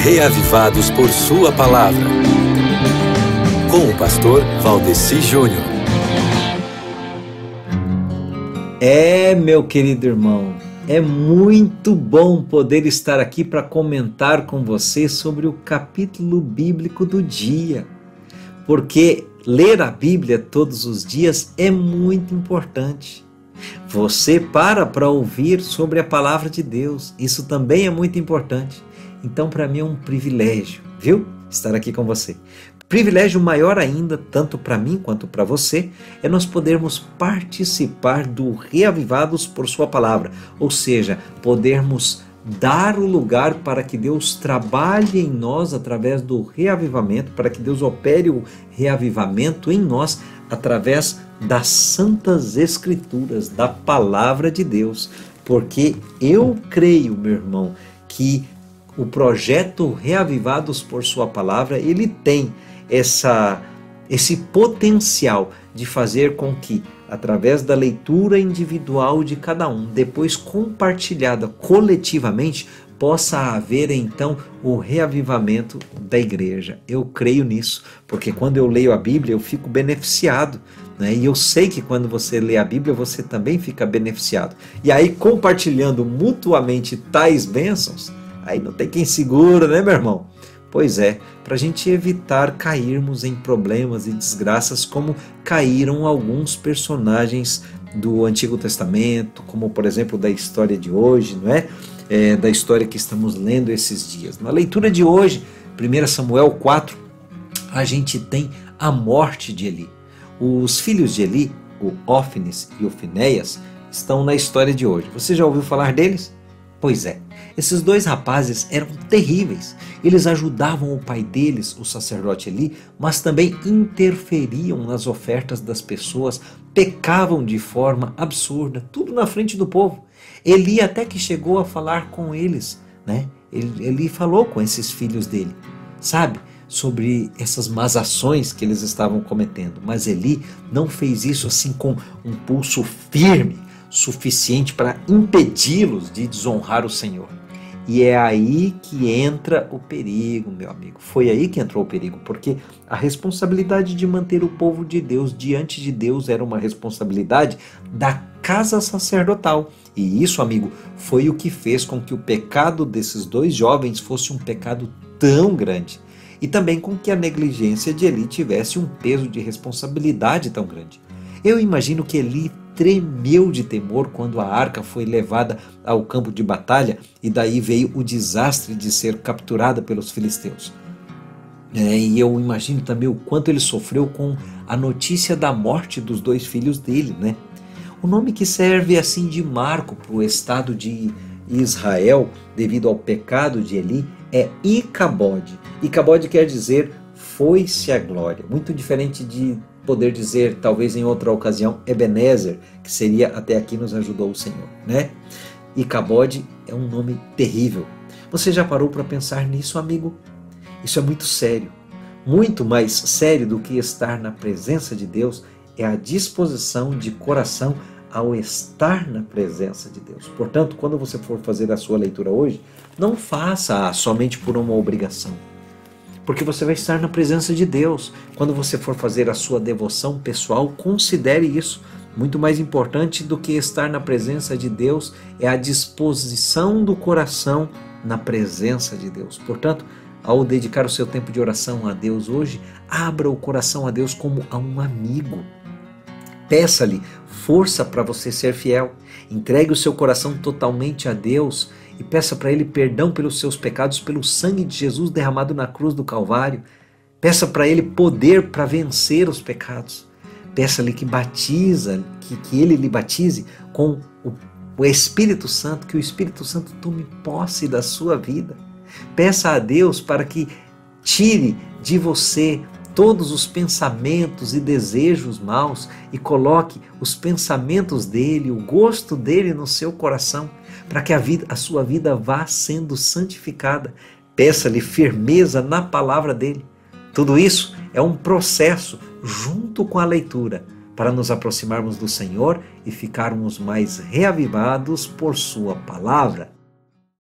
Reavivados por Sua Palavra, com o pastor Valdeci Júnior. Meu querido irmão, é muito bom poder estar aqui para comentar com você sobre o capítulo bíblico do dia, porque ler a Bíblia todos os dias é muito importante. Você para ouvir sobre a palavra de Deus, isso também é muito importante. Então, para mim é um privilégio, viu? Estar aqui com você. Privilégio maior ainda, tanto para mim quanto para você, é nós podermos participar do Reavivados por Sua Palavra, ou seja, podermos dar o lugar para que Deus trabalhe em nós através do reavivamento, para que Deus opere o reavivamento em nós através das Santas Escrituras, da Palavra de Deus, porque eu creio, meu irmão, que o projeto Reavivados por Sua Palavra, ele tem esse potencial de fazer com que, através da leitura individual de cada um, depois compartilhada coletivamente, possa haver então o reavivamento da igreja. Eu creio nisso, porque quando eu leio a Bíblia eu fico beneficiado, né? E eu sei que quando você lê a Bíblia você também fica beneficiado. E aí, compartilhando mutuamente tais bênçãos, aí não tem quem segura, né, meu irmão? Pois é, para a gente evitar cairmos em problemas e desgraças como caíram alguns personagens do Antigo Testamento, como por exemplo da história de hoje, não é? Da história que estamos lendo esses dias. Na leitura de hoje, 1 Samuel 4, a gente tem a morte de Eli. Os filhos de Eli, o Ófines e o Finéias, estão na história de hoje. Você já ouviu falar deles? Pois é, esses dois rapazes eram terríveis. Eles ajudavam o pai deles, o sacerdote Eli, mas também interferiam nas ofertas das pessoas, pecavam de forma absurda, tudo na frente do povo. Eli até que chegou a falar com eles, né? Eli falou com esses filhos dele, sabe? Sobre essas más ações que eles estavam cometendo. Mas Eli não fez isso assim com um pulso firme, suficiente para impedi-los de desonrar o Senhor. E é aí que entra o perigo, meu amigo. Foi aí que entrou o perigo, porque a responsabilidade de manter o povo de Deus diante de Deus era uma responsabilidade da casa sacerdotal. E isso, amigo, foi o que fez com que o pecado desses dois jovens fosse um pecado tão grande. E também com que a negligência de Eli tivesse um peso de responsabilidade tão grande. Eu imagino que Eli tremeu de temor quando a arca foi levada ao campo de batalha e daí veio o desastre de ser capturada pelos filisteus. E eu imagino também o quanto ele sofreu com a notícia da morte dos dois filhos dele, né? O nome que serve assim de marco para o estado de Israel, devido ao pecado de Eli, é Icabode. Icabode quer dizer foi-se a glória. Muito diferente de poder dizer, talvez em outra ocasião, Ebenezer, que seria até aqui nos ajudou o Senhor, né? Icabode é um nome terrível. Você já parou para pensar nisso, amigo? Isso é muito sério. Muito mais sério do que estar na presença de Deus é a disposição de coração ao estar na presença de Deus. Portanto, quando você for fazer a sua leitura hoje, não faça somente por uma obrigação, porque você vai estar na presença de Deus. Quando você for fazer a sua devoção pessoal, considere isso. Muito mais importante do que estar na presença de Deus é a disposição do coração na presença de Deus. Portanto, ao dedicar o seu tempo de oração a Deus hoje, abra o coração a Deus como a um amigo. Peça-lhe força para você ser fiel. Entregue o seu coração totalmente a Deus e peça para Ele perdão pelos seus pecados, pelo sangue de Jesus derramado na cruz do Calvário. Peça para Ele poder para vencer os pecados. Peça-lhe que Ele lhe batize com o Espírito Santo, que o Espírito Santo tome posse da sua vida. Peça a Deus para que tire de você todos os pensamentos e desejos maus e coloque os pensamentos dele, o gosto dele no seu coração, para que a sua vida vá sendo santificada. Peça-lhe firmeza na palavra dele. Tudo isso é um processo junto com a leitura para nos aproximarmos do Senhor e ficarmos mais reavivados por sua palavra.